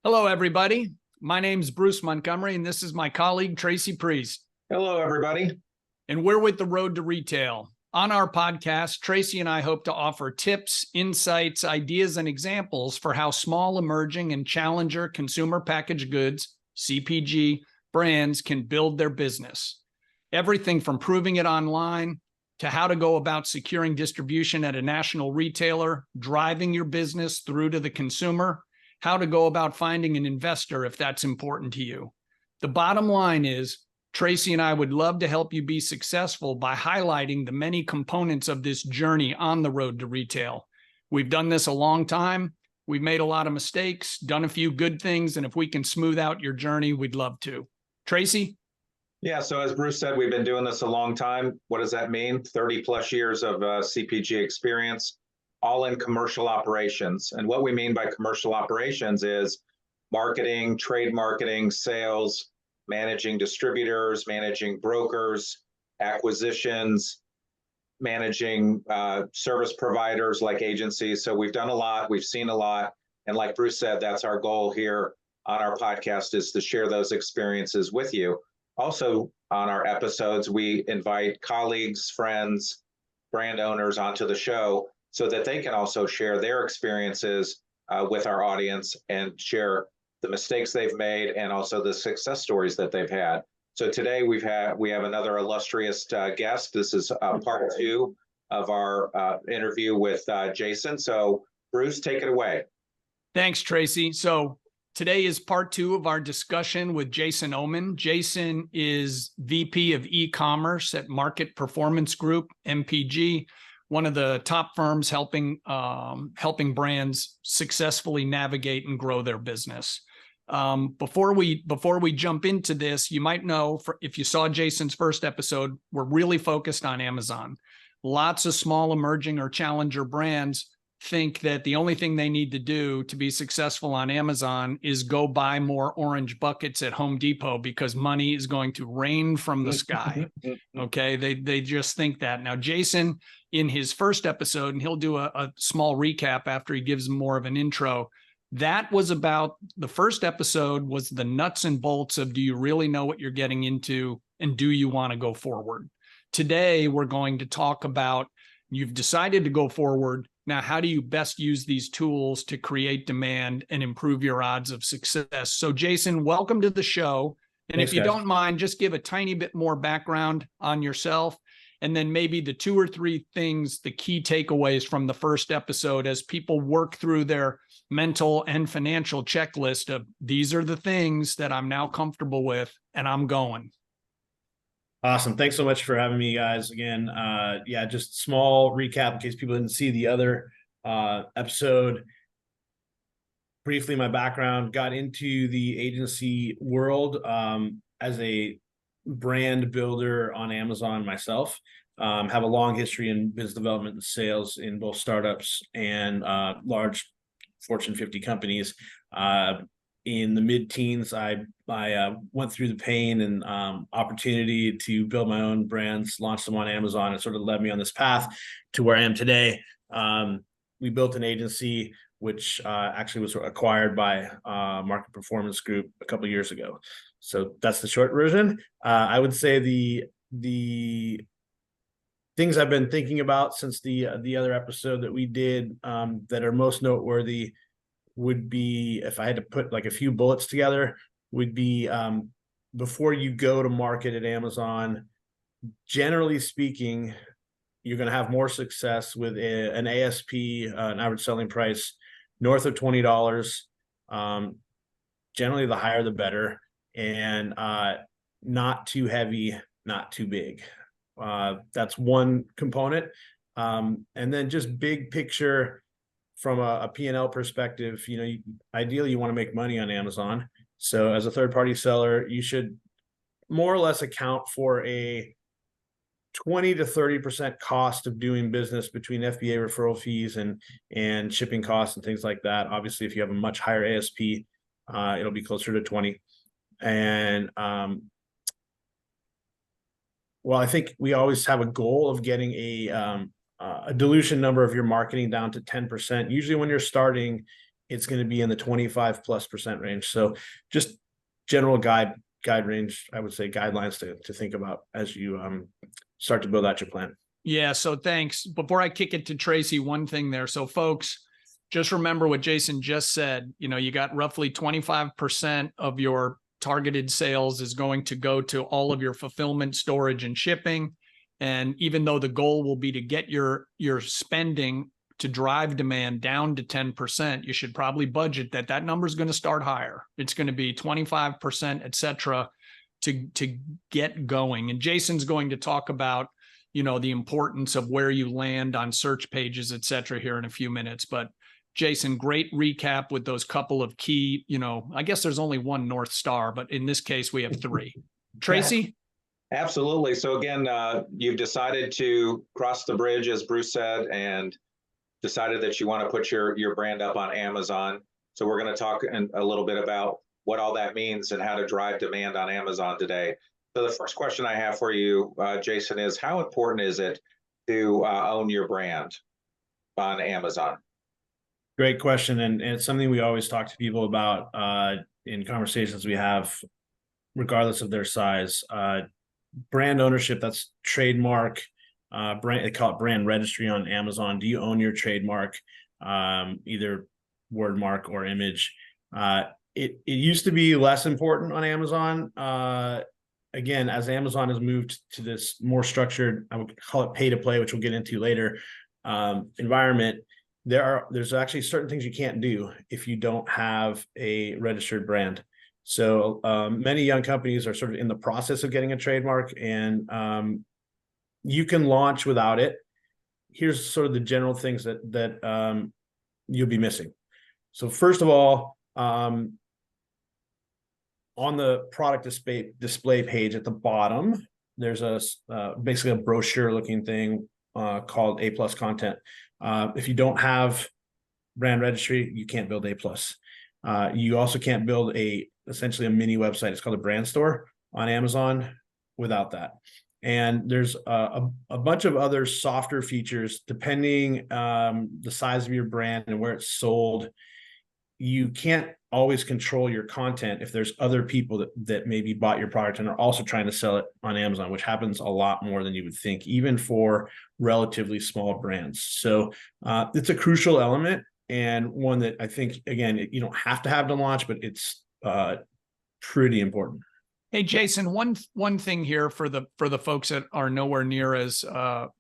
Hello, everybody. My name's Bruce Montgomery, and this is my colleague, Tracy Priest. Hello, everybody. And we're with The Road to Retail. On our podcast, Tracy and I hope to offer tips, insights, ideas, and examples for how small, emerging, and challenger consumer packaged goods, CPG, brands can build their business. Everything from proving it online to how to go about securing distribution at a national retailer, driving your business through to the consumer, how to go about finding an investor if that's important to you. The bottom line is, Tracy and I would love to help you be successful by highlighting the many components of this journey on the road to retail. We've done this a long time. We've made a lot of mistakes, done a few good things, and if we can smooth out your journey, we'd love to. Tracy? Yeah, so as Bruce said, we've been doing this a long time. What does that mean? 30 plus years of CPG experience, all in commercial operations. And what we mean by commercial operations is marketing, trade marketing, sales, managing distributors, managing brokers, acquisitions, managing service providers like agencies. So we've done a lot, we've seen a lot. And like Bruce said, that's our goal here on our podcast, is to share those experiences with you. Also on our episodes, we invite colleagues, friends, brand owners onto the show so that they can also share their experiences with our audience and share the mistakes they've made and also the success stories that they've had. So today we have another illustrious guest. This is part two of our interview with Jason. So Bruce, take it away. Thanks, Tracy. So today is part two of our discussion with Jason Omenn. Jason is VP of e-commerce at Market Performance Group, MPG, one of the top firms helping brands successfully navigate and grow their business. Before we jump into this, you might know, if you saw Jason's first episode, we're really focused on Amazon. Lots of small emerging or challenger brands think that the only thing they need to do to be successful on Amazon is go buy more orange buckets at Home Depot because money is going to rain from the sky. Okay, they just think that. Now, Jason, in his first episode, and he'll do a small recap after he gives more of an intro, that was about, the first episode was the nuts and bolts of, do you really know what you're getting into and do you want to go forward? Today, we're going to talk about, you've decided to go forward. Now, how do you best use these tools to create demand and improve your odds of success? So, Jason, welcome to the show. And Thanks, if you guys. don't mind, just give a tiny bit more background on yourself, and then maybe the two or three things, the key takeaways from the first episode as people work through their mental and financial checklist of, these are the things that I'm now comfortable with and I'm going. Awesome. Thanks so much for having me, guys. Again, just small recap in case people didn't see the other episode. Briefly, my background, got into the agency world as a brand builder on Amazon myself. Have a long history in business development and sales in both startups and large Fortune 50 companies. In the mid-teens, I went through the pain and opportunity to build my own brands, launch them on Amazon. It sort of led me on this path to where I am today. We built an agency which actually was acquired by Market Performance Group a couple of years ago. So that's the short version. I would say the things I've been thinking about since the other episode that we did that are most noteworthy would be, if I had to put like a few bullets together, would be before you go to market at Amazon, generally speaking, you're going to have more success with an ASP, an average selling price, north of $20. Generally, the higher the better, and not too heavy, not too big. That's one component. And then just big picture from a P&L perspective, ideally you want to make money on Amazon. So as a third-party seller, you should more or less account for a 20 to 30% cost of doing business between FBA referral fees and shipping costs and things like that. Obviously, if you have a much higher ASP, it'll be closer to 20. And I think we always have a goal of getting a dilution number of your marketing down to 10%. Usually when you're starting it's going to be in the 25+% range. So just general guide range, I would say guidelines to think about as you start to build out your plan. Yeah. So thanks. Before I kick it to Tracy, one thing there. So folks, just remember what Jason just said. You know, you got roughly 25% of your targeted sales is going to go to all of your fulfillment, storage, and shipping. And even though the goal will be to get your spending to drive demand down to 10%, you should probably budget that number is going to start higher. It's going to be 25%, et cetera, to get going. And Jason's going to talk about, you know, the importance of where you land on search pages, et cetera, here in a few minutes. But Jason, great recap with those couple of key, you know, I guess there's only one North Star, but in this case, we have three. Tracy? Absolutely. So again, you've decided to cross the bridge, as Bruce said, and decided that you want to put your brand up on Amazon. So we're going to talk a little bit about what all that means and how to drive demand on Amazon today. So the first question I have for you, Jason, is how important is it to own your brand on Amazon? Great question. And it's something we always talk to people about in conversations we have, regardless of their size. Brand ownership, that's trademark, brand, they call it brand registry on Amazon. Do you own your trademark, either word mark or image? It used to be less important on Amazon. Again, as Amazon has moved to this more structured, I would call it pay to play, which we'll get into later, environment, there's actually certain things you can't do if you don't have a registered brand. So many young companies are sort of in the process of getting a trademark, and you can launch without it. Here's sort of the general things that you'll be missing. So first of all, on the product display page at the bottom, there's basically a brochure looking thing called A+ content. If you don't have brand registry, you can't build A+. You also can't build essentially a mini website. It's called a brand store on Amazon without that. And there's a bunch of other softer features depending the size of your brand and where it's sold. You can't always control your content if there's other people that maybe bought your product and are also trying to sell it on Amazon, which happens a lot more than you would think, even for relatively small brands. So it's a crucial element, and one that I think, again, you don't have to have to launch, but it's pretty important. Hey, Jason, one thing here for the folks that are nowhere near as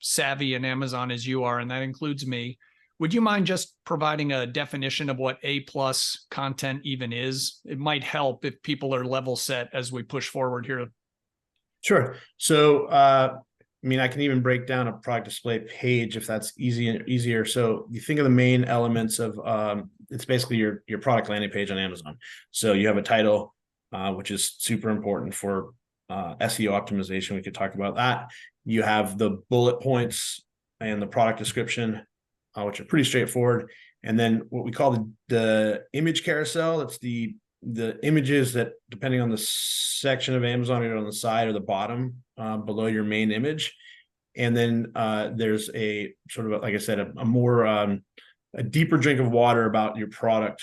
savvy in Amazon as you are, and that includes me. Would you mind just providing a definition of what A+ content even is? It might help if people are level set as we push forward here. Sure. So, I mean, I can even break down a product display page if that's easier. So you think of the main elements of it's basically your product landing page on Amazon. So you have a title, which is super important for SEO optimization. We could talk about that. You have the bullet points and the product description, which are pretty straightforward. And then what we call the image carousel, it's the images that, depending on the section of Amazon, either on the side or the bottom below your main image. And then there's a sort of, like I said, a deeper drink of water about your product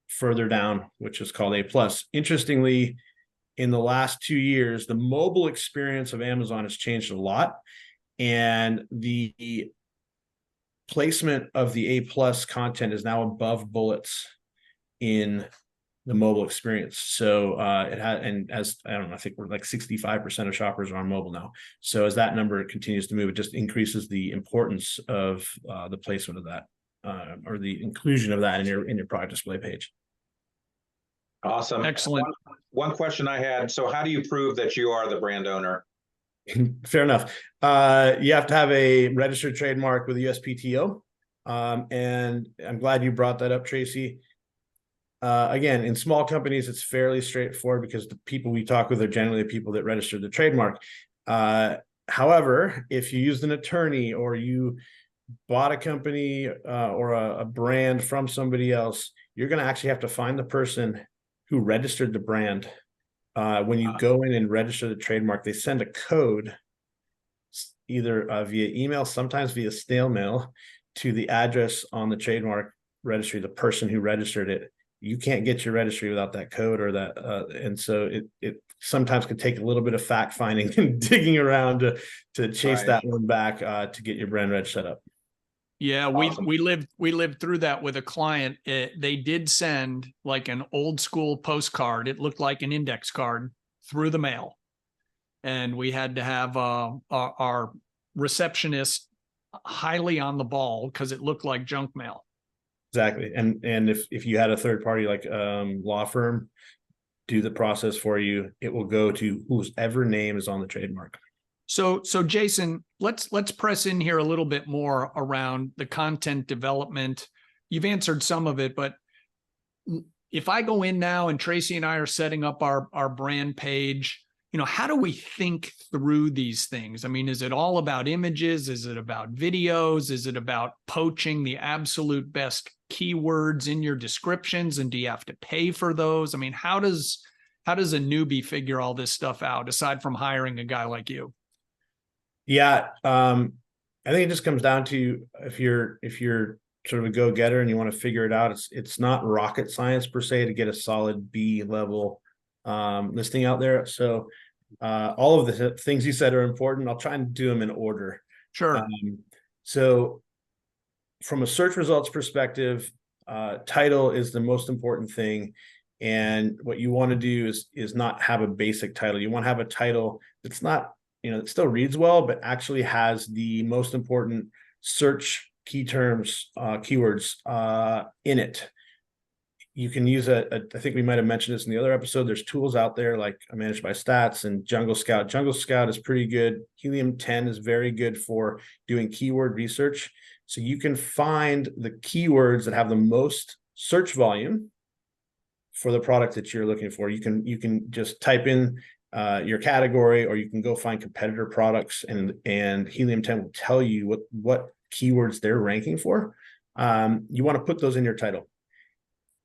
further down, which is called A+. Interestingly, in the last 2 years, the mobile experience of Amazon has changed a lot. And the placement of the A+ content is now above bullets in the mobile experience. So it had, and as I don't know, I think we're like 65% of shoppers are on mobile now. So as that number continues to move, it just increases the importance of the placement of that or the inclusion of that in your product display page. Awesome. Excellent. One question I had. So how do you prove that you are the brand owner? Fair enough. You have to have a registered trademark with the USPTO. And I'm glad you brought that up, Tracy. Again, in small companies, it's fairly straightforward because the people we talk with are generally the people that registered the trademark. However, if you used an attorney or you bought a company or a brand from somebody else, you're going to actually have to find the person who registered the brand. When you go in and register the trademark, they send a code either via email, sometimes via snail mail, to the address on the trademark registry, the person who registered it. You can't get your registry without that code or that. And so it sometimes could take a little bit of fact finding and digging around to chase Right. that one back to get your brand reg set up. Yeah, Awesome. we lived through that with a client. They did send like an old school postcard. It looked like an index card through the mail, and we had to have our receptionist highly on the ball because it looked like junk mail. Exactly. And if you had a third party like law firm do the process for you, it will go to whoever name is on the trademark. So Jason, let's press in here a little bit more around the content development. You've answered some of it, but if I go in now and Tracy and I are setting up our brand page, how do we think through these things? I mean, is it all about images? Is it about videos? Is it about poaching the absolute best keywords in your descriptions? And do you have to pay for those? I mean, how does a newbie figure all this stuff out aside from hiring a guy like you? Yeah. I think it just comes down to if you're sort of a go-getter and you want to figure it out, it's not rocket science per se to get a solid B level listing out there. So all of the things you said are important. I'll try and do them in order. Sure. So from a search results perspective, title is the most important thing. And what you want to do is not have a basic title. You want to have a title that's not, it still reads well, but actually has the most important search key terms, keywords in it. You can use I think we might have mentioned this in the other episode. There's tools out there like Managed by Stats and Jungle Scout. Jungle Scout is pretty good. Helium 10 is very good for doing keyword research. So you can find the keywords that have the most search volume for the product that you're looking for. You can just type in your category, or you can go find competitor products, and Helium 10 will tell you what keywords they're ranking for. You want to put those in your title.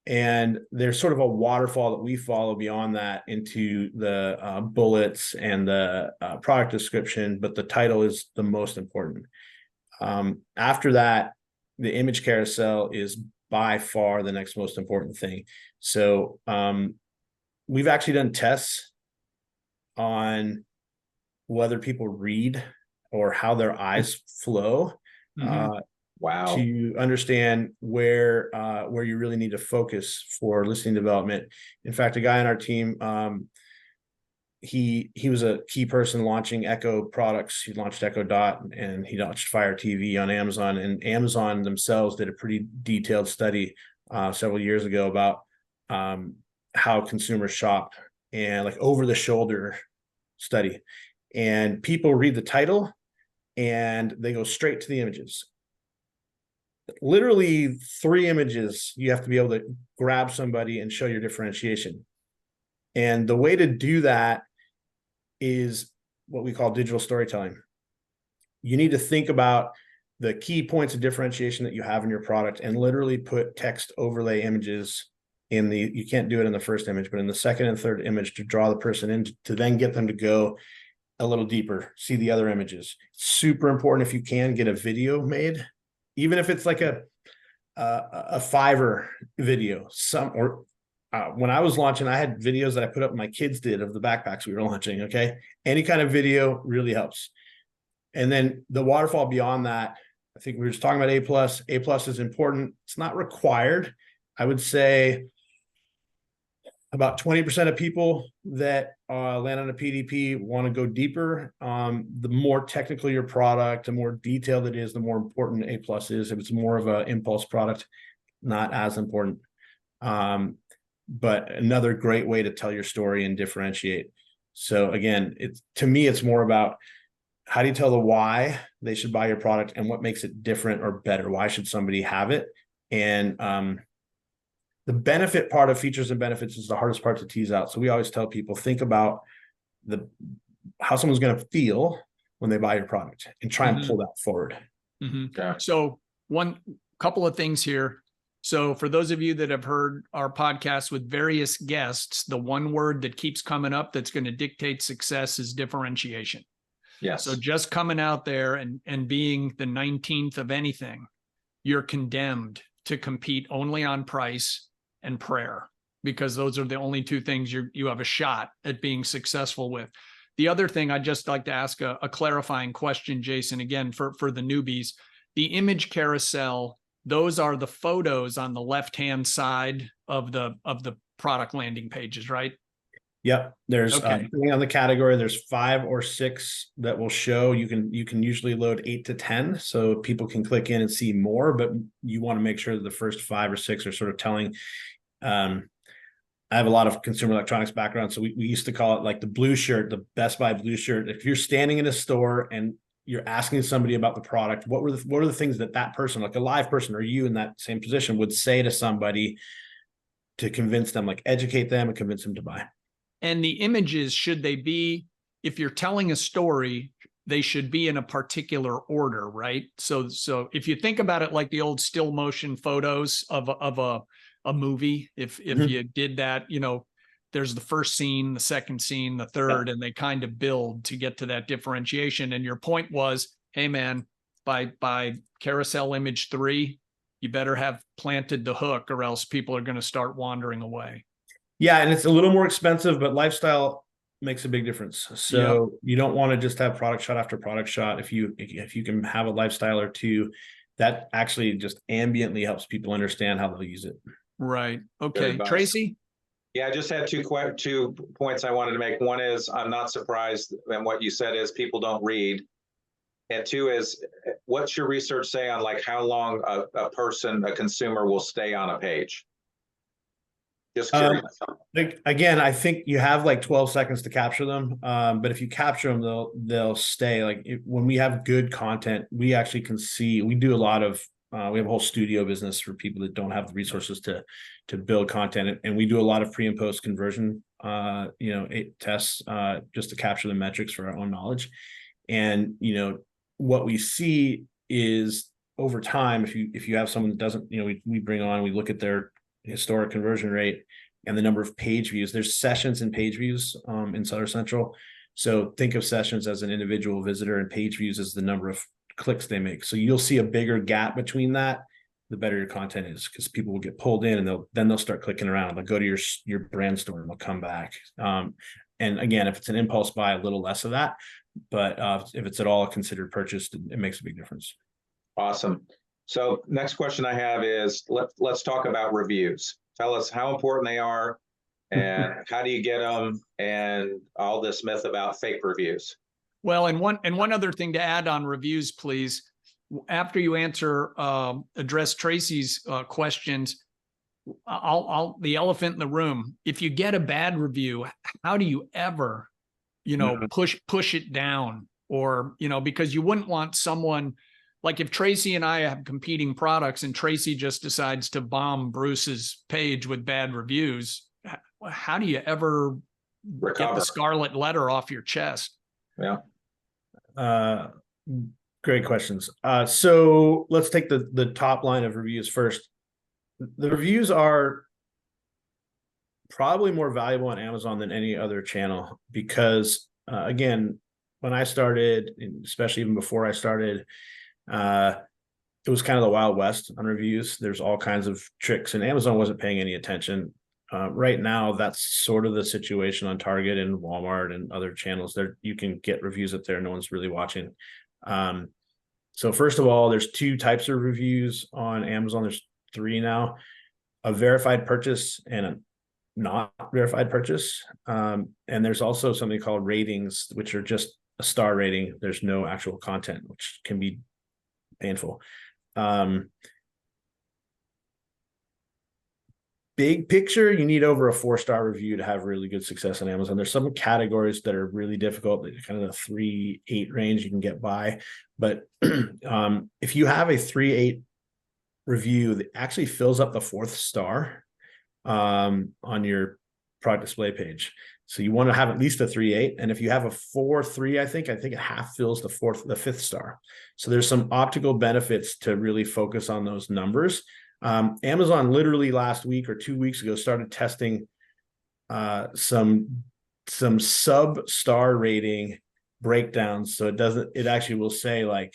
And there's sort of a waterfall that we follow beyond that into the bullets and the product description, but the title is the most important. After that, the image carousel is by far the next most important thing. So we've actually done tests on whether people read or how their eyes flow. Wow. To understand where you really need to focus for listing development. In fact, a guy on our team, he was a key person launching Echo products. He launched Echo Dot and he launched Fire TV on Amazon, and Amazon themselves did a pretty detailed study several years ago about how consumers shop, and like over the shoulder study. And people read the title and they go straight to the images. Literally 3 images, you have to be able to grab somebody and show your differentiation. And the way to do that is what we call digital storytelling. You need to think about the key points of differentiation that you have in your product and literally put text overlay images in you can't do it in the first image, but in the second and third image to draw the person in, to then get them to go a little deeper, see the other images. Super important if you can get a video made, even if it's like a Fiverr video. When I was launching, I had videos that I put up my kids did of the backpacks we were launching. Okay. Any kind of video really helps. And then the waterfall beyond that, I think we were just talking about A+. A+ is important. It's not required. I would say about 20% of people that land on a PDP want to go deeper. The more technical your product, the more detailed it is, the more important A+ is. If it's more of an impulse product, not as important. But another great way to tell your story and differentiate. So again, to me, it's more about how do you tell the why they should buy your product and what makes it different or better? Why should somebody have it? And the benefit part of features and benefits is the hardest part to tease out. So we always tell people, think about how someone's going to feel when they buy your product and try and pull that forward. Okay. So one couple of things here. So for those of you that have heard our podcast with various guests, the one word that keeps coming up that's going to dictate success is differentiation. Yes. So just coming out there and being the 19th of anything, you're condemned to compete only on price and prayer, because those are the only two things you have a shot at being successful with. The other thing I'd just like to ask a clarifying question, Jason, again, for the newbies. The image carousel, those are the photos on the left-hand side of the product landing pages, right? Yep. There's Okay. depending on the category, there's 5 or 6 that will show. You can usually load 8 to 10, so people can click in and see more, but you want to make sure that the first 5 or 6 are sort of telling. I have a lot of consumer electronics background, so we used to call it like the blue shirt, the Best Buy blue shirt. If you're standing in a store and you're asking somebody about the product, what are the things that person, like a live person or you in that same position, would say to somebody to convince them, like educate them and convince them to buy? And the images, should they be, if you're telling a story, they should be in a particular order, right? So if you think about it like the old still motion photos of a movie, if you did that, there's the first scene, the second scene, the third, and they kind of build to get to that differentiation. And your point was, hey man, by carousel image 3, you better have planted the hook, or else people are going to start wandering away. Yeah, and it's a little more expensive, but lifestyle makes a big difference. So you don't want to just have product shot after product shot. If you can have a lifestyle or two, that actually just ambiently helps people understand how they'll use it. Right. Okay. Tracy? Yeah, I just had 2 points I wanted to make. One is, I'm not surprised, and what you said is people don't read. And 2 is, what's your research say on like how long a consumer will stay on a page? Just curious. Again, I think you have like 12 seconds to capture them. But if you capture them, they'll stay. Like when we have good content, we actually can see. We do a lot of. We have a whole studio business for people that don't have the resources to build content, and we do a lot of pre and post conversion, tests just to capture the metrics for our own knowledge. And what we see is over time, if you have someone that doesn't, we bring on, we look at their historic conversion rate and the number of page views. There's sessions and page views in Seller Central. So think of sessions as an individual visitor and page views as the number of clicks they make. So you'll see a bigger gap between that, the better your content is, because people will get pulled in and they'll start clicking around. They'll go to your brand store and they'll come back. And again, if it's an impulse buy, a little less of that. But if it's at all considered purchased, it makes a big difference. Awesome. So next question I have is, let's talk about reviews. Tell us how important they are and how do you get them, and all this myth about fake reviews. Well, and one other thing to add on reviews, please. After you address Tracy's questions, the elephant in the room. If you get a bad review, how do you ever, push it down? Or, because you wouldn't want someone, like if Tracy and I have competing products and Tracy just decides to bomb Bruce's page with bad reviews, how do you ever get the scarlet letter off your chest? Yeah. Great questions. So let's take the top line of reviews first. The reviews are probably more valuable on Amazon than any other channel because, again, when I started, especially even before I started, it was kind of the Wild West on reviews. There's all kinds of tricks, and Amazon wasn't paying any attention. Right now, that's sort of the situation on Target and Walmart and other channels. There, you can get reviews up there. No one's really watching. So first of all, there's 2 types of reviews on Amazon. There's 3 now: a verified purchase and a not verified purchase. And there's also something called ratings, which are just a star rating. There's no actual content, which can be painful. Big picture, you need over a 4-star review to have really good success on Amazon. There's some categories that are really difficult, kind of the 3-8 range you can get by. But if you have a 3-8 review that actually fills up the 4th star on your product display page. So you want to have at least a 3.8, and if you have a 4.3, I think it half fills the 5th star. So there's some optical benefits to really focus on those numbers. Amazon literally last week or 2 weeks ago started testing some sub-star rating breakdowns. So it actually will say like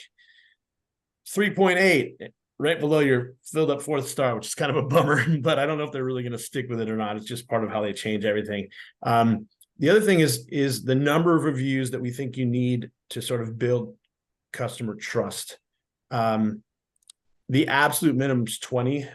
3.8 right below your filled up 4th star, which is kind of a bummer, but I don't know if they're really going to stick with it or not. It's just part of how they change everything. The other thing is the number of reviews that we think you need to sort of build customer trust. The absolute minimum is 20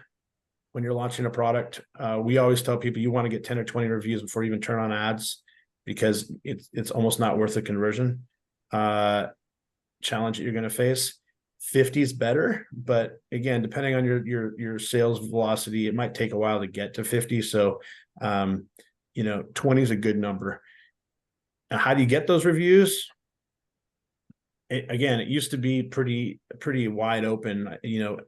when you're launching a product. We always tell people you want to get 10 or 20 reviews before you even turn on ads, because it's almost not worth the conversion challenge that you're going to face. 50 is better, but again, depending on your sales velocity, it might take a while to get to 50. So 20 is a good number. Now, how do you get those reviews? It used to be pretty wide open.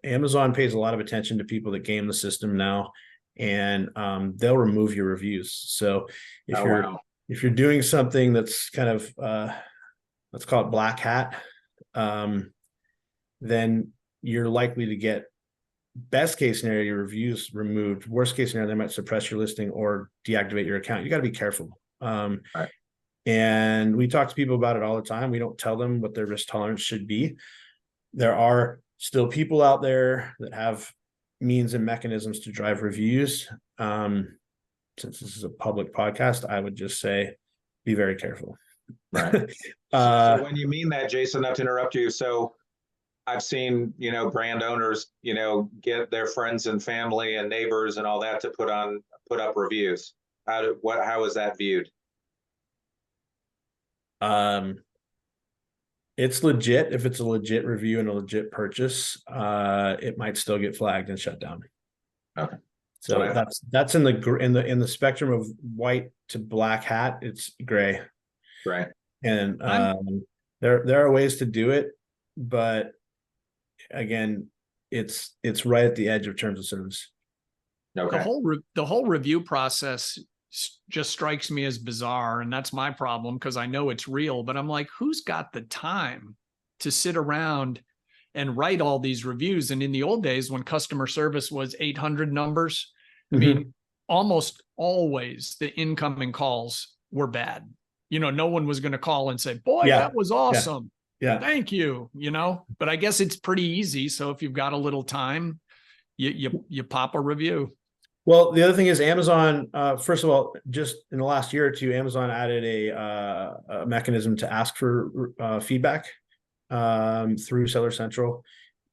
Amazon pays a lot of attention to people that game the system now, and they'll remove your reviews. So if you're doing something that's kind of let's call it black hat, then you're likely to get, best case scenario, your reviews removed. Worst case scenario, they might suppress your listing or deactivate your account. You got to be careful. Right. And we talk to people about it all the time. We don't tell them what their risk tolerance should be. There are still people out there that have means and mechanisms to drive reviews. Since this is a public podcast, I would just say, be very careful. Right. So when you mean that, Jason, not to interrupt you. So I've seen, brand owners, get their friends and family and neighbors and all that to put up reviews. How is that viewed? It's legit. If it's a legit review and a legit purchase, it might still get flagged and shut down. Okay. So that's in the spectrum of white to black hat. It's gray. Right. And there are ways to do it, but again, it's right at the edge of terms of service. Okay. The whole review process just strikes me as bizarre, and that's my problem, because I know it's real, but I'm like, who's got the time to sit around and write all these reviews? And in the old days, when customer service was 800 numbers, I mean, almost always the incoming calls were bad. No one was going to call and say, boy, that was awesome. Yeah. Thank you. But I guess it's pretty easy. So if you've got a little time, you pop a review. Well, the other thing is Amazon, first of all, just in the last year or two, Amazon added a mechanism to ask for feedback through Seller Central.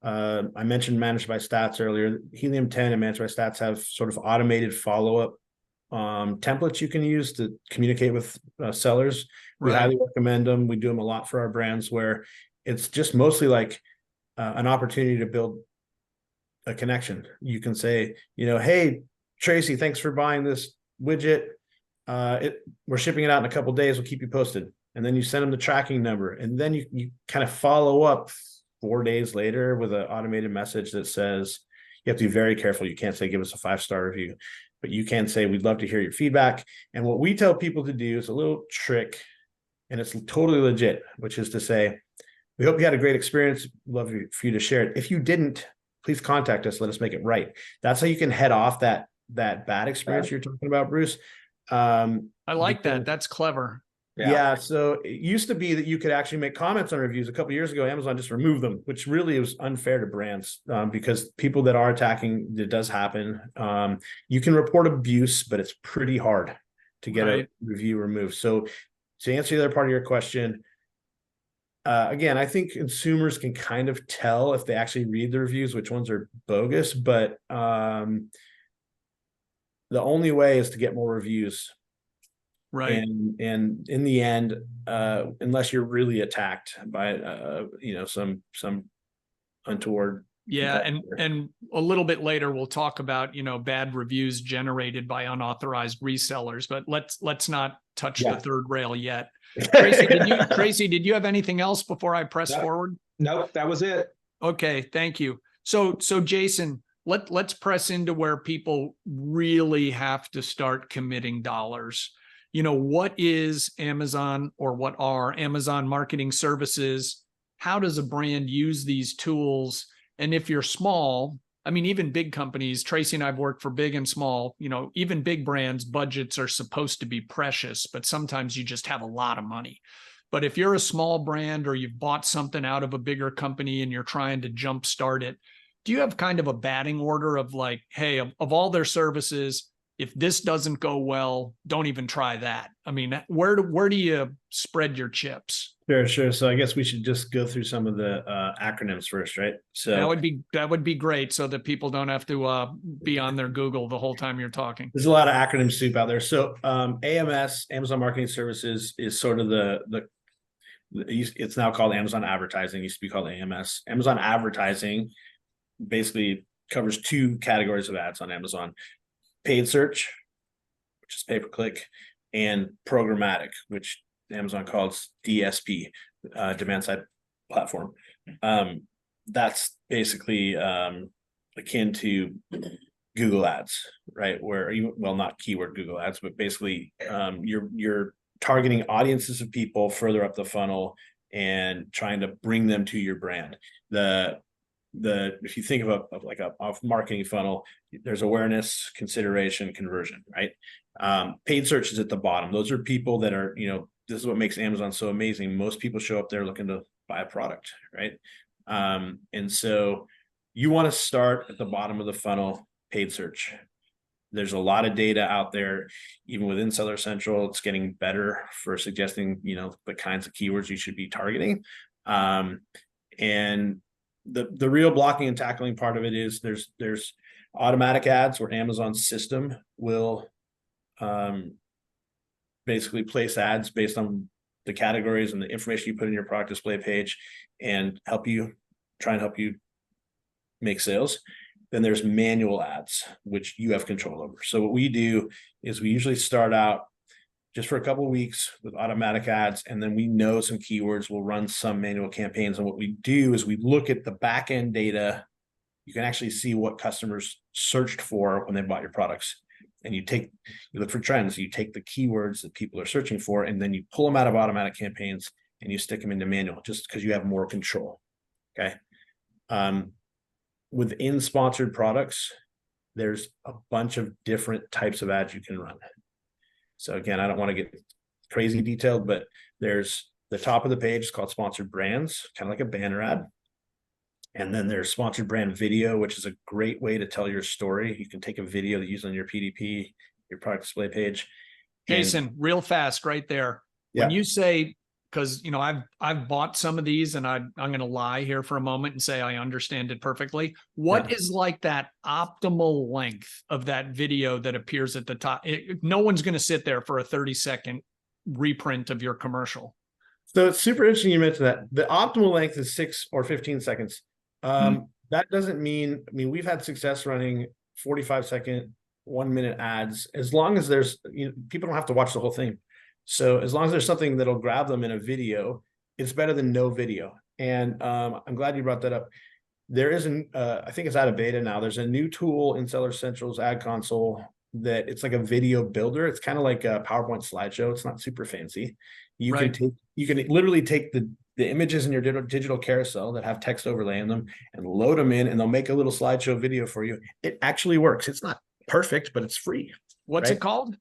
I mentioned Managed by Stats earlier. Helium 10 and Managed by Stats have sort of automated follow-up templates you can use to communicate with sellers. We highly recommend them. We do them a lot for our brands, where it's just mostly like an opportunity to build a connection. You can say, hey, Tracy, thanks for buying this widget. We're shipping it out in a couple of days. We'll keep you posted. And then you send them the tracking number. And then you kind of follow up 4 days later with an automated message that says, you have to be very careful. You can't say, give us a 5-star review, but you can say, we'd love to hear your feedback. And what we tell people to do is a little trick, and it's totally legit, which is to say, we hope you had a great experience. We'd love for you to share it. If you didn't, please contact us. Let us make it right. That's how you can head off that bad experience you're talking about, Bruce. I like that. That's clever. Yeah. So it used to be that you could actually make comments on reviews. A couple of years ago, Amazon just removed them, which really was unfair to brands, because people that are attacking, it does happen. You can report abuse, but it's pretty hard to get a review removed. So to answer the other part of your question, again, I think consumers can kind of tell if they actually read the reviews, which ones are bogus, but the only way is to get more reviews. Right. And in the end, unless you're really attacked by, some untoward. Yeah. And a little bit later, we'll talk about, bad reviews generated by unauthorized resellers, but let's not touch the third rail yet. Tracy, did you have anything else before I press forward? Nope, that was it. Okay. Thank you. So Jason, let's press into where people really have to start committing dollars. What is Amazon, or what are Amazon marketing services? How does a brand use these tools? And if you're small, I mean, even big companies, Tracy and I've worked for big and small, even big brands, budgets are supposed to be precious, but sometimes you just have a lot of money. But if you're a small brand, or you've bought something out of a bigger company and you're trying to jumpstart it, do you have kind of a batting order of like, hey, of all their services, if this doesn't go well, don't even try that? I mean, where do you spread your chips? Sure. So I guess we should just go through some of the acronyms first, right? So that would be great, so that people don't have to be on their Google the whole time you're talking. there's a lot of acronym soup out there. So AMS, Amazon Marketing Services, is sort of it's now called Amazon Advertising. It used to be called AMS. Amazon Advertising basically covers two categories of ads on Amazon: paid search, which is pay per click, and programmatic, which Amazon calls DSP, demand side platform. That's basically akin to Google ads, right? Where not keyword Google ads, but basically you're targeting audiences of people further up the funnel and trying to bring them to your brand. If you think of a marketing funnel, there's awareness, consideration, conversion, right? Paid search is at the bottom. Those are people that are, this is what makes Amazon so amazing. Most people show up there looking to buy a product, right? And so you want to start at the bottom of the funnel, paid search. There's a lot of data out there, even within Seller Central. It's getting better for suggesting, the kinds of keywords you should be targeting. And the real blocking and tackling part of it is there's automatic ads where Amazon's system will basically place ads based on the categories and the information you put in your product display page and try and help you make sales. Then there's manual ads, which you have control over. So what we do is we usually start out just for a couple of weeks with automatic ads, and then we know some keywords. We'll run some manual campaigns. And what we do is we look at the back end data. You can actually see what customers searched for when they bought your products. And you look for trends. You take the keywords that people are searching for, and then you pull them out of automatic campaigns and you stick them into manual, just because you have more control. Okay. Within sponsored products, there's a bunch of different types of ads you can run. So again, I don't want to get crazy detailed, but there's the top of the page is called sponsored brands, kind of like a banner ad. And then there's sponsored brand video, which is a great way to tell your story. You can take a video that you use on your PDP, your product display page. Jason, real fast right there. Yeah. When you say, because I've bought some of these, and I'm going to lie here for a moment and say I understand it perfectly. What is like that optimal length of that video that appears at the top? No one's going to sit there for a 30-second reprint of your commercial. So it's super interesting you mentioned that. The optimal length is 6 or 15 seconds. That doesn't mean, we've had success running 45-second, 1-minute ads, as long as there's, people don't have to watch the whole thing. So as long as there's something that'll grab them in a video, it's better than no video. And I'm glad you brought that up. There is I think it's out of beta now. There's a new tool in Seller Central's ad console that it's like a video builder. It's kind of like a PowerPoint slideshow. It's not super fancy. You can literally take the images in your digital carousel that have text overlay in them and load them in, and they'll make a little slideshow video for you. It actually works. It's not perfect, but it's free. What's it called?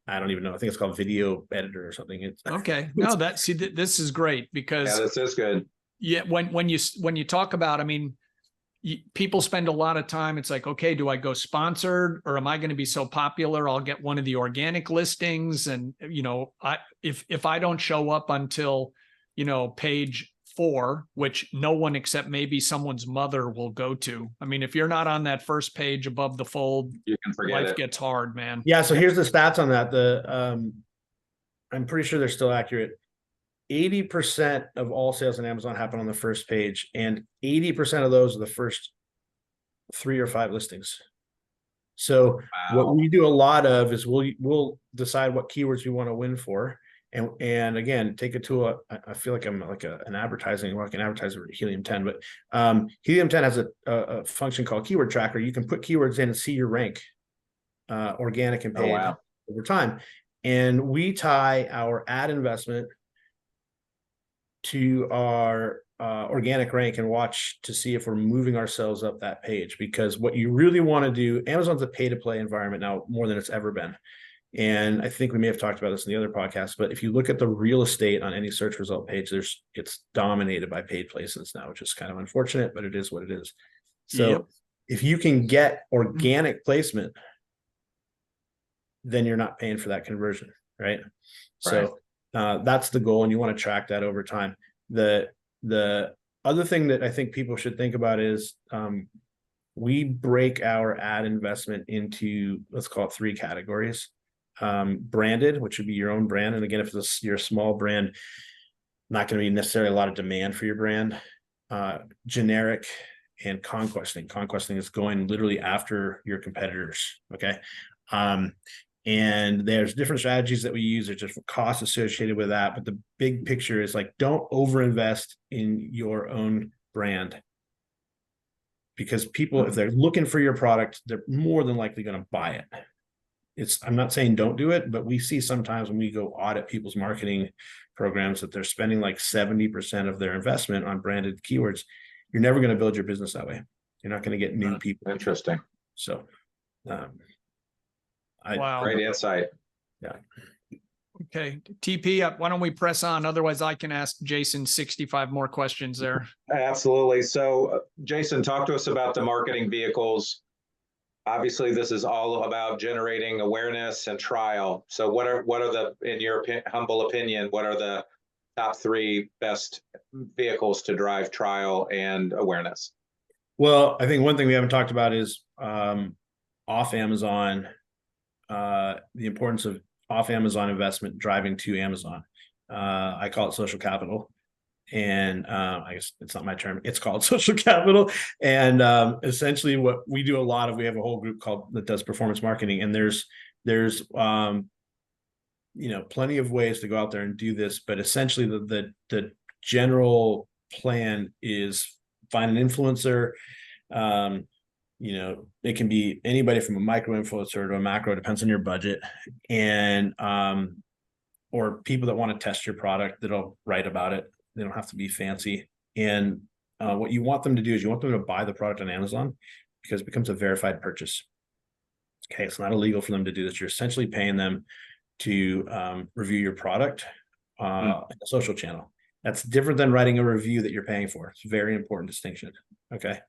I don't even know. I think it's called Video Editor or something. It's okay. No, this is great, because this is good. Yeah, when you talk about, people spend a lot of time. It's like, okay, do I go sponsored, or am I going to be so popular I'll get one of the organic listings? And if I don't show up until page 4, which no one except maybe someone's mother will go to. If you're not on that first page above the fold, you can forget life it. gets hard, man. Yeah. So here's the stats on that. I'm pretty sure they're still accurate. 80% of all sales on Amazon happen on the first page, and 80% of those are the first 3 or 5 listings. So what we do a lot of is we'll decide what keywords we want to win for. And again, take it to I feel like I'm like an advertising, like an advertiser at Helium 10, but Helium 10 has a function called Keyword Tracker. You can put keywords in and see your rank, organic and paid over time. And we tie our ad investment to our organic rank and watch to see if we're moving ourselves up that page. Because what you really want to do, Amazon's a pay-to-play environment now more than it's ever been. And I think we may have talked about this in the other podcast, but if you look at the real estate on any search result page, it's dominated by paid placements now, which is kind of unfortunate, but it is what it is. So Yep. if you can get organic placement, then you're not paying for that conversion, right? So that's the goal, and you want to track that over time. The other thing that I think people should think about is we break our ad investment into, let's call it 3 categories. Branded, which would be your own brand. And again, if you're a small brand, not going to be necessarily a lot of demand for your brand. Generic and conquesting. Conquesting is going literally after your competitors. Okay. And there's different strategies that we use. There's different costs associated with that. But the big picture is like, don't overinvest in your own brand, because people, if they're looking for your product, they're more than likely going to buy it. I'm not saying don't do it, but we see sometimes when we go audit people's marketing programs that they're spending like 70% of their investment on branded keywords. You're never going to build your business that way. You're not going to get new people. Interesting. So, Wow. Great insight. Yeah. Okay. TP, why don't we press on? Otherwise, I can ask Jason 65 more questions there. Absolutely. So, Jason, talk to us about the marketing vehicles. Obviously, this is all about generating awareness and trial. So what are the, in your humble opinion, what are the top 3 best vehicles to drive trial and awareness? Well, I think one thing we haven't talked about is off Amazon, the importance of off Amazon investment driving to Amazon. I call it social capital. And I guess it's not my term. It's called social capital. And essentially what we do a lot of, we have a whole group that does performance marketing. And there's plenty of ways to go out there and do this. But essentially the general plan is find an influencer. It can be anybody from a micro influencer to a macro, depends on your budget. And or people that want to test your product that'll write about it. They don't have to be fancy. And what you want them to do is you want them to buy the product on Amazon, because it becomes a verified purchase. Okay, it's not illegal for them to do this. You're essentially paying them to review your product in a social channel. That's different than writing a review that you're paying for. It's a very important distinction. Okay.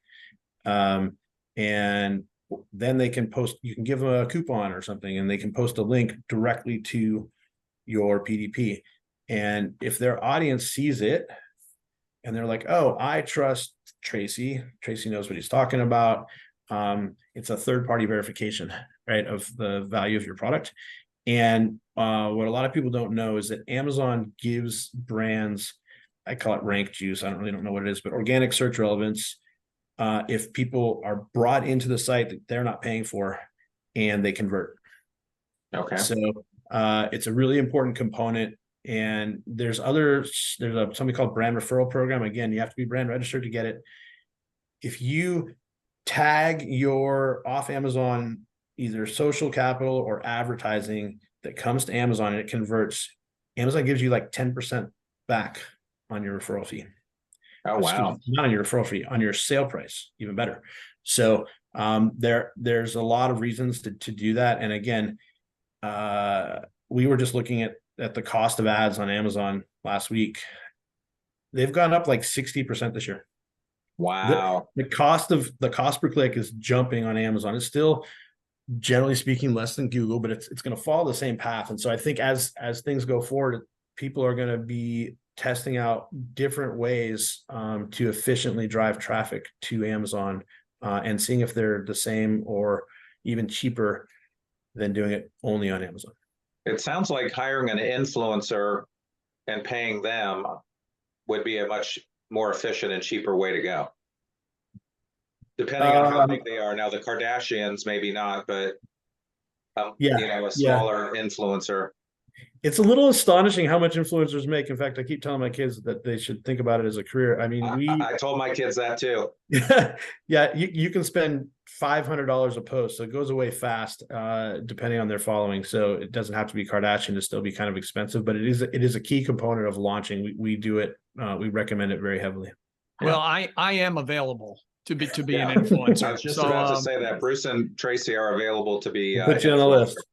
And then they can post, you can give them a coupon or something, and they can post a link directly to your PDP. And if their audience sees it and they're like, oh, I trust Tracy knows what he's talking about. It's a third-party verification, right, of the value of your product. And what a lot of people don't know is that Amazon gives brands, I call it rank juice. I don't know what it is, but organic search relevance. If people are brought into the site that they're not paying for and they convert. Okay. So it's a really important component. And there's something called brand referral program. Again, you have to be brand registered to get it. If you tag your off Amazon, either social capital or advertising that comes to Amazon and it converts, Amazon gives you like 10% back on your referral fee. Oh, wow. Not on your referral fee, on your sale price, even better. So there's a lot of reasons to do that. And again, we were just looking at the cost of ads on Amazon last week. They've gone up like 60% this year. Wow. The cost per click is jumping on Amazon. It's still, generally speaking, less than Google, but it's going to follow the same path. And so I think as things go forward, people are going to be testing out different ways to efficiently drive traffic to Amazon and seeing if they're the same or even cheaper than doing it only on Amazon. It sounds like hiring an influencer and paying them would be a much more efficient and cheaper way to go. Depending on how big they are. Now, the Kardashians, maybe not, but a smaller influencer. It's a little astonishing how much influencers make. In fact, I keep telling my kids that they should think about it as a career. I mean, I told my kids that too. Yeah, you can spend $500 a post, so it goes away fast, depending on their following. So it doesn't have to be Kardashian to still be kind of expensive, but it is a key component of launching. We do it. We recommend it very heavily. Well, I am available to be an influencer. I was just about to say that Bruce and Tracy are available to be. Put you on the list.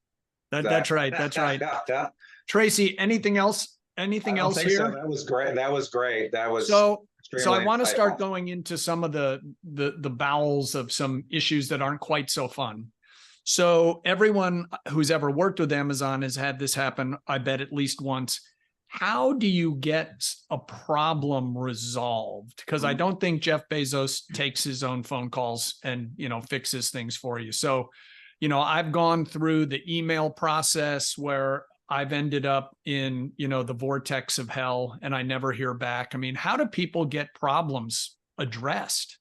That's right. That's right. Tracy, anything else? Anything else here? So. That was great. That was So I want to insightful. start going into some of the bowels of some issues that aren't quite so fun. So everyone who's ever worked with Amazon has had this happen, I bet, at least once. How do you get a problem resolved? Because I don't think Jeff Bezos takes his own phone calls and, fixes things for you. So, I've gone through the email process where I've ended up in, the vortex of hell and I never hear back. I mean, how do people get problems addressed?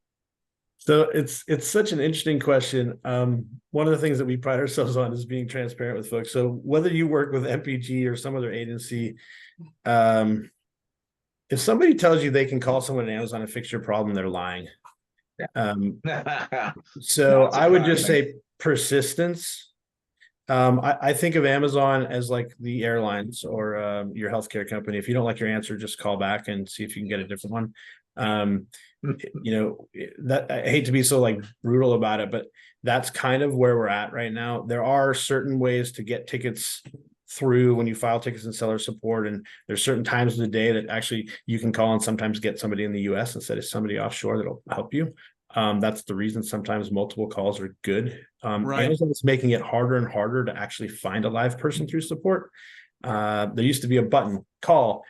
So it's such an interesting question. One of the things that we pride ourselves on is being transparent with folks. So whether you work with MPG or some other agency, if somebody tells you they can call someone at Amazon and fix your problem, they're lying. So I would just say persistence. I think of Amazon as like the airlines or your healthcare company. If you don't like your answer, just call back and see if you can get a different one. That I hate to be so like brutal about it, but that's kind of where we're at right now. There are certain ways to get tickets through when you file tickets in seller support, and there's certain times of the day that actually you can call and sometimes get somebody in the US instead of somebody offshore that'll help you. That's the reason sometimes multiple calls are good. Right. Amazon is making it harder and harder to actually find a live person through support. There used to be a button, call.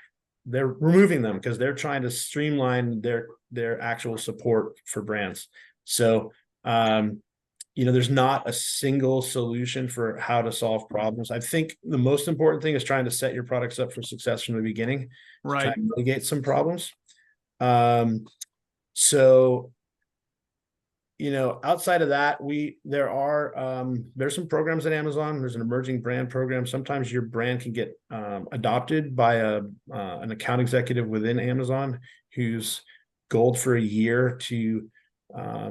They're removing them because they're trying to streamline their actual support for brands. So, there's not a single solution for how to solve problems. I think the most important thing is trying to set your products up for success from the beginning, right? Try and mitigate some problems. So, outside of that, there's some programs at Amazon. There's an emerging brand program. Sometimes your brand can get adopted by an account executive within Amazon who's gold for a year to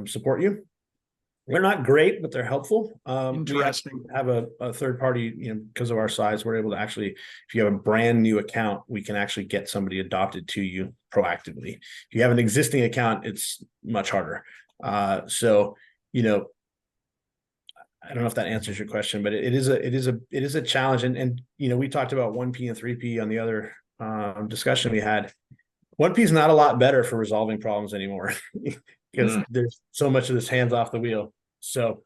support you. They're not great, but they're helpful. Interesting. We have a third party, because of our size, we're able to actually, if you have a brand new account, we can actually get somebody adopted to you proactively. If you have an existing account, it's much harder. So, I don't know if that answers your question, but it is a challenge. And we talked about 1P and 3P on the other discussion we had. 1P is not a lot better for resolving problems anymore because there's so much of this hands off the wheel. So,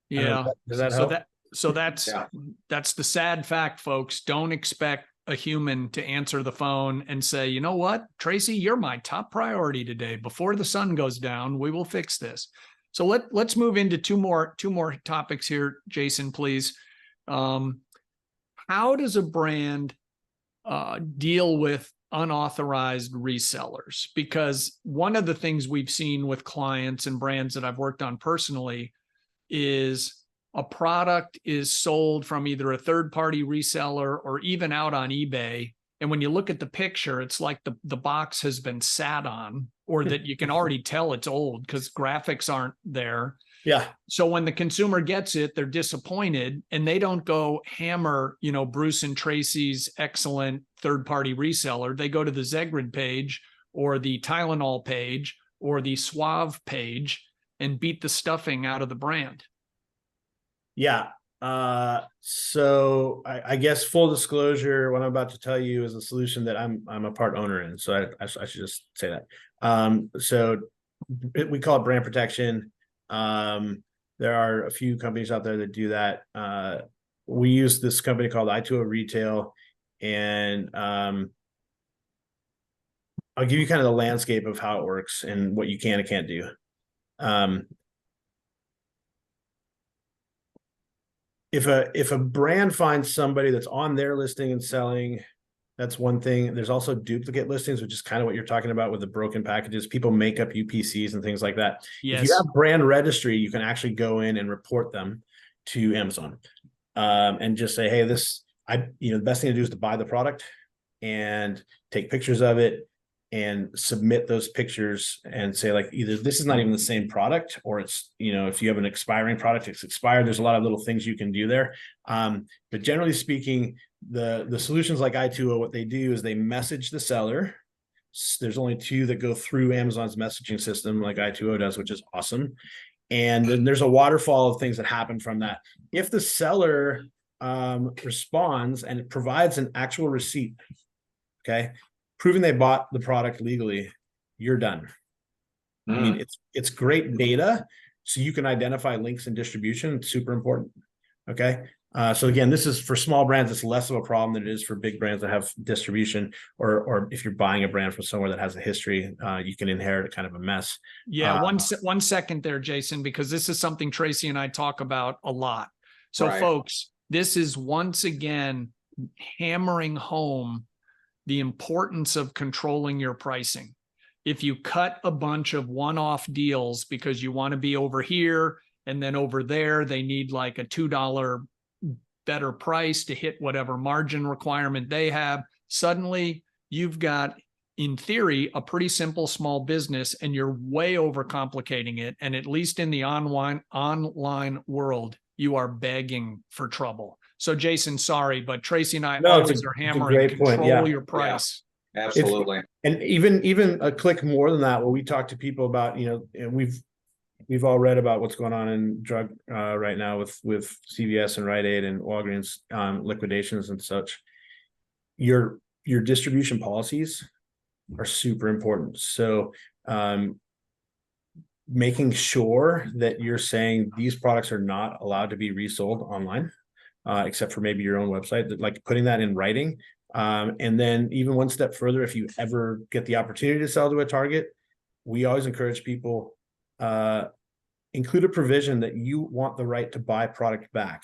yeah. Does that help? That's the sad fact, folks. Don't expect a human to answer the phone and say, you know what, Tracy, you're my top priority today. Before the sun goes down, we will fix this. So let's move into two more topics here, Jason, please. How does a brand deal with unauthorized resellers? Because one of the things we've seen with clients and brands that I've worked on personally is a product is sold from either a third-party reseller or even out on eBay. And when you look at the picture, it's like the box has been sat on, or that you can already tell it's old because graphics aren't there. Yeah. So when the consumer gets it, they're disappointed and they don't go hammer, Bruce and Tracy's excellent third-party reseller. They go to the Zegrid page or the Tylenol page or the Suave page and beat the stuffing out of the brand. Yeah. So I guess full disclosure, what I'm about to tell you is a solution that I'm a part owner in. So I should just say that. So we call it brand protection. There are a few companies out there that do that. We use this company called I2O Retail, and I'll give you kind of the landscape of how it works and what you can and can't do. If a brand finds somebody that's on their listing and selling, that's one thing. There's also duplicate listings, which is kind of what you're talking about with the broken packages. People make up UPCs and things like that. Yes. If you have brand registry, you can actually go in and report them to Amazon, and just say, hey, the best thing to do is to buy the product and take pictures of it and submit those pictures and say, like, either this is not even the same product, or it's, if you have an expiring product, it's expired. There's a lot of little things you can do there. But generally speaking, the solutions like I2O, what they do is they message the seller. There's only two that go through Amazon's messaging system like I2O does, which is awesome. And then there's a waterfall of things that happen from that. If the seller responds and it provides an actual receipt, okay, proving they bought the product legally, you're done. I mean, it's great data, so you can identify links in distribution. It's super important. Okay. So again, this is for small brands, it's less of a problem than it is for big brands that have distribution, or if you're buying a brand from somewhere that has a history, you can inherit kind of a mess. Yeah, one second there, Jason, because this is something Tracy and I talk about a lot. So Right. folks, this is once again hammering home the importance of controlling your pricing. If you cut a bunch of one-off deals because you want to be over here and then over there, they need like a $2 better price to hit whatever margin requirement they have. Suddenly you've got, in theory, a pretty simple small business, and you're way overcomplicating it. And at least in the online world, you are begging for trouble. So Jason, sorry, but Tracy and I always are hammering control your price. Yeah, absolutely. And even a click more than that, when we talk to people about, and we've all read about what's going on in drug right now with CVS and Rite Aid and Walgreens liquidations and such. Your distribution policies are super important. So making sure that you're saying these products are not allowed to be resold online, except for maybe your own website, like putting that in writing. And then even one step further, if you ever get the opportunity to sell to a Target, we always encourage people, include a provision that you want the right to buy product back.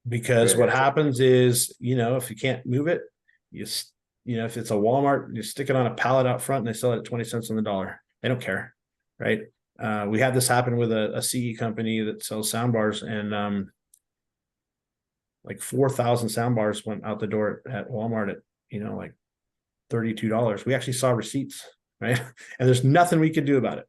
Because what happens is, if you can't move it, if it's a Walmart, you stick it on a pallet out front and they sell it at 20 cents on the dollar. They don't care, right? We had this happen with a CE company that sells sound bars, and like 4,000 sound bars went out the door at Walmart at, like $32. We actually saw receipts, right? And there's nothing we could do about it.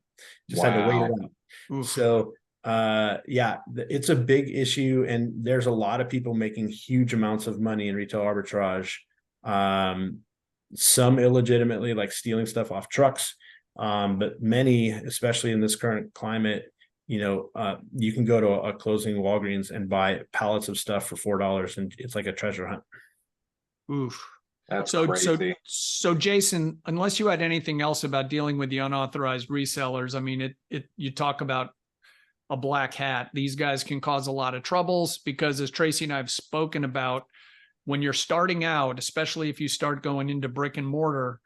Just had to wait it out. Oof. So it's a big issue, and there's a lot of people making huge amounts of money in retail arbitrage. Some illegitimately, like stealing stuff off trucks, but many, especially in this current climate, you can go to a closing Walgreens and buy pallets of stuff for $4, and it's like a treasure hunt. Oof. That's crazy. So Jason, unless you had anything else about dealing with the unauthorized resellers, I mean, you talk about a black hat. These guys can cause a lot of troubles because, as Tracy and I have spoken about, when you're starting out, especially if you start going into brick and mortar,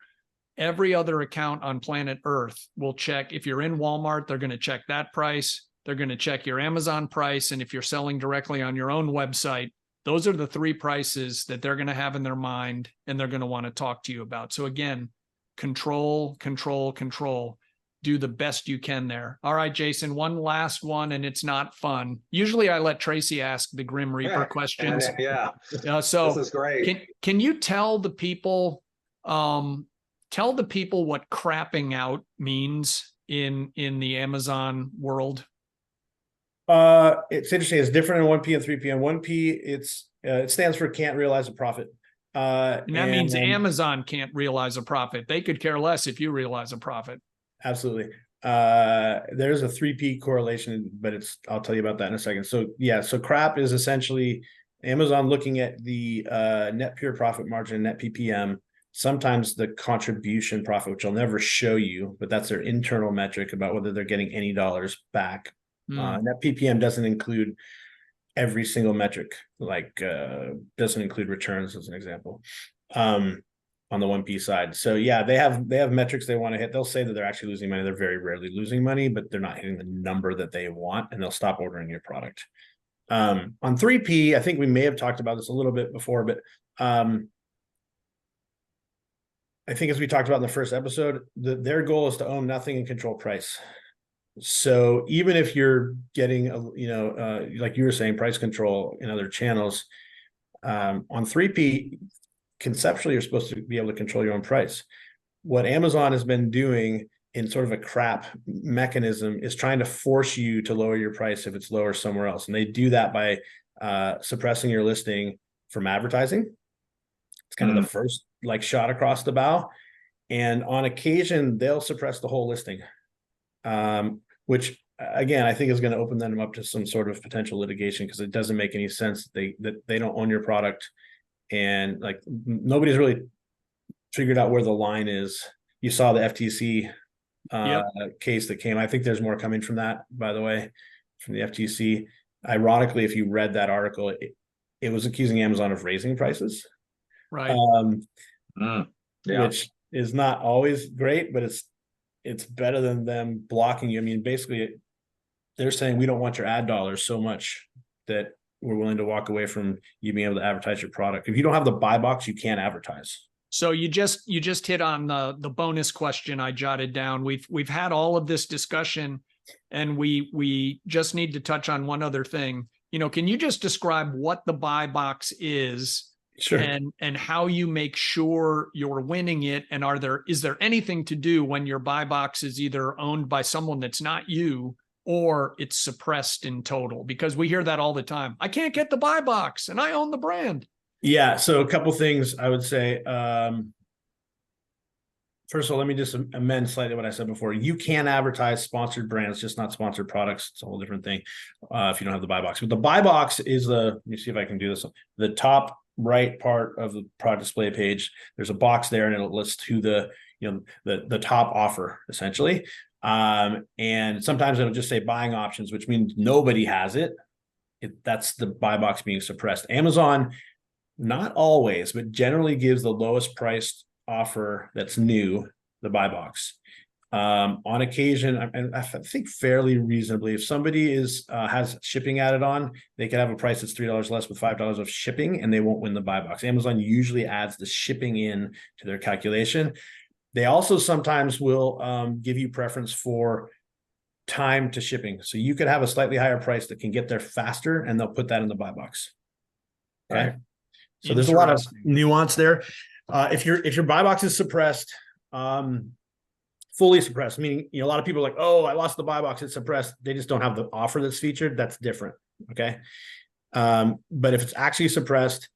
every other account on planet Earth will check. If you're in Walmart, they're going to check that price. They're going to check your Amazon price. And if you're selling directly on your own website, those are the three prices that they're going to have in their mind and they're going to want to talk to you about. So again, control. Do the best you can there. All right, Jason, one last one, and it's not fun. Usually I let Tracy ask the Grim Reaper questions. Yeah. So this is great. Can you tell the people what crapping out means in the Amazon world? It's interesting. It's different in 1P and 3P. And 1P, it stands for can't realize a profit. And that means Amazon can't realize a profit. They could care less if you realize a profit. Absolutely. There's a 3P correlation, but I'll tell you about that in a second. So so crap is essentially Amazon looking at the net pure profit margin, net PPM, sometimes the contribution profit, which I'll never show you, but that's their internal metric about whether they're getting any dollars back. Net PPM doesn't include every single metric, like doesn't include returns as an example. On the 1P side. So they have metrics they want to hit. They'll say that they're actually losing money. They're very rarely losing money, but they're not hitting the number that they want, and they'll stop ordering your product. On 3P, I think we may have talked about this a little bit before, but I think as we talked about in the first episode, their goal is to own nothing and control price. So even if you're getting, like you were saying, price control in other channels, on 3P, conceptually, you're supposed to be able to control your own price. What Amazon has been doing in sort of a crap mechanism is trying to force you to lower your price if it's lower somewhere else. And they do that by suppressing your listing from advertising. It's kind of the first shot across the bow. And on occasion, they'll suppress the whole listing, which again, I think is going to open them up to some sort of potential litigation, because it doesn't make any sense that they don't own your product. And nobody's really figured out where the line is. You saw the FTC Yep. case that came. I think there's more coming from that, by the way, from the FTC. Ironically, if you read that article, it was accusing Amazon of raising prices, Right. Yeah. which is not always great, but it's better than them blocking you. I mean, basically, they're saying we don't want your ad dollars so much that we're willing to walk away from you being able to advertise your product. If you don't have the buy box, you can't advertise. So you just hit on the bonus question I jotted down. We've had all of this discussion, and we just need to touch on one other thing. Can you just describe what the buy box is? Sure. And how you make sure you're winning it, and is there anything to do when your buy box is either owned by someone that's not you, or it's suppressed in total? Because we hear that all the time. I can't get the buy box and I own the brand. Yeah. So a couple things I would say. First of all, let me just amend slightly what I said before. You can advertise sponsored brands, just not sponsored products. It's a whole different thing if you don't have the buy box. But the buy box is let me see if I can do this. The top right part of the product display page, there's a box there, and it'll list who the top offer, essentially. And sometimes it'll just say buying options, which means nobody has it. That's the buy box being suppressed. Amazon, not always, but generally gives the lowest priced offer that's new the buy box. On occasion, and I think fairly reasonably, if somebody has shipping added on, they could have a price that's $3 less with $5 of shipping, and they won't win the buy box. Amazon usually adds the shipping in to their calculation. They also sometimes will give you preference for time to shipping. So you could have a slightly higher price that can get there faster, and they'll put that in the buy box. Okay. Right. So there's a lot of nuance there. If your buy box is suppressed, fully suppressed, meaning a lot of people are like, oh, I lost the buy box, it's suppressed. They just don't have the offer that's featured. That's different. Okay. But if it's actually suppressed,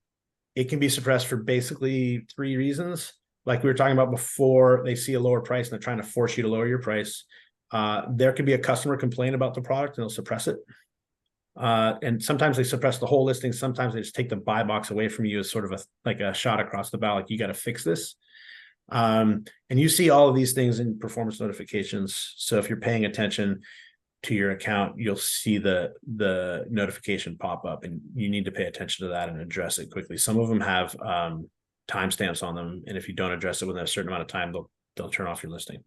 it can be suppressed for basically 3 reasons. Like we were talking about before, they see a lower price and they're trying to force you to lower your price. There could be a customer complaint about the product and they'll suppress it. And sometimes they suppress the whole listing. Sometimes they just take the buy box away from you as sort of a shot across the bow. Like, you got to fix this. And you see all of these things in performance notifications. So if you're paying attention to your account, you'll see the notification pop up, and you need to pay attention to that and address it quickly. Some of them have timestamps on them, and if you don't address it within a certain amount of time, they'll turn off your listing.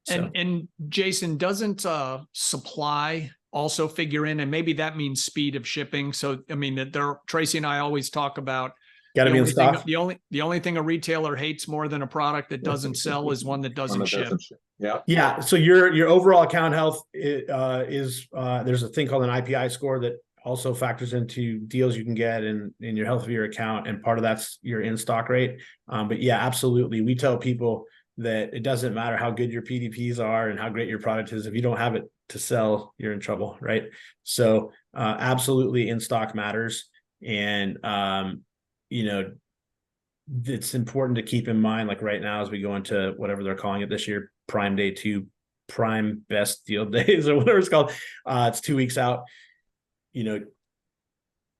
So. And Jason, doesn't supply also figure in? And maybe that means speed of shipping. So I mean, Tracy and I always talk about got to be in stock. The only thing a retailer hates more than a product that doesn't sell is one that doesn't ship. Yeah. So your overall account health is there's a thing called an IPI score that also factors into deals you can get in your health of your account, and part of that's your in-stock rate. But yeah, absolutely. We tell people that it doesn't matter how good your PDPs are and how great your product is. If you don't have it to sell, you're in trouble, right? So absolutely, in-stock matters. And it's important to keep in mind, like right now, as we go into whatever they're calling it this year, Prime Day 2, Prime Best Deal Days, or whatever it's called. It's 2 weeks out.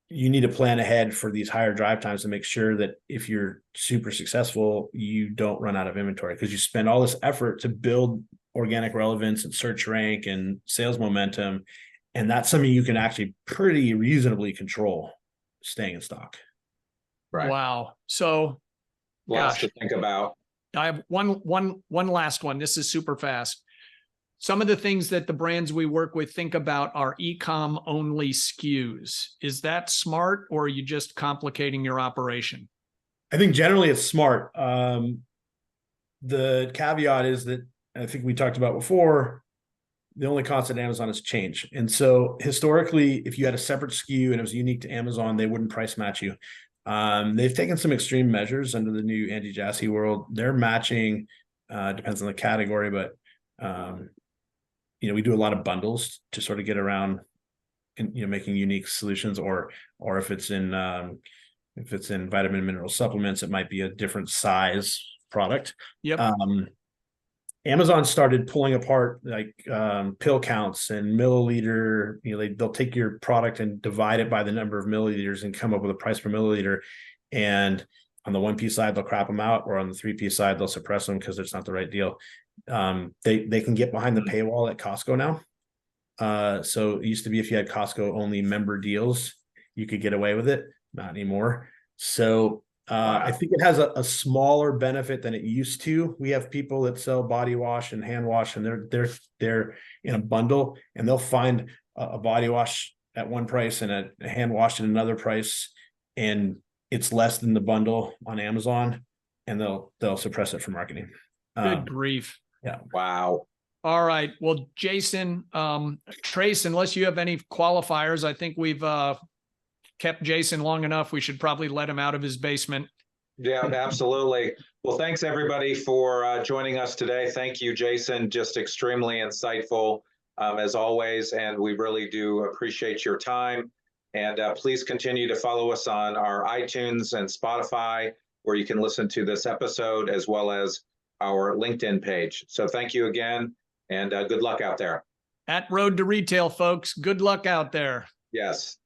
You need to plan ahead for these higher drive times to make sure that if you're super successful, you don't run out of inventory, because you spend all this effort to build organic relevance and search rank and sales momentum. And that's something you can actually pretty reasonably control, staying in stock. Right. Wow. So lots to think about. I have one last one. This is super fast. Some of the things that the brands we work with think about are e-com only SKUs. Is that smart, or are you just complicating your operation? I think generally it's smart. The caveat is that, I think we talked about before, the only constant at Amazon is change. And so historically, if you had a separate SKU and it was unique to Amazon, they wouldn't price match you. They've taken some extreme measures under the new Andy Jassy world. They're matching, depends on the category, but we do a lot of bundles to sort of get around, making unique solutions, or if it's in vitamin and mineral supplements, it might be a different size product. Yep. Amazon started pulling apart like pill counts and milliliter. They'll take your product and divide it by the number of milliliters and come up with a price per milliliter. And On the 1P side, they'll crap them out, or on the 3P side, they'll suppress them because it's not the right deal. They can get behind the paywall at Costco now. So it used to be if you had Costco only member deals, you could get away with it. Not anymore. So I think it has a smaller benefit than it used to. We have people that sell body wash and hand wash, and they're in a bundle, and they'll find a body wash at one price and a hand wash at another price, and it's less than the bundle on Amazon, and they'll suppress it for marketing. Good grief. Yeah. Wow. All right. Well, Jason, Trace, unless you have any qualifiers, I think we've kept Jason long enough. We should probably let him out of his basement. Yeah, absolutely. Well, thanks everybody for joining us today. Thank you, Jason. Just extremely insightful as always. And we really do appreciate your time. And please continue to follow us on our iTunes and Spotify, where you can listen to this episode, as well as our LinkedIn page. So thank you again, and good luck out there. At Road to Retail, folks. Good luck out there. Yes.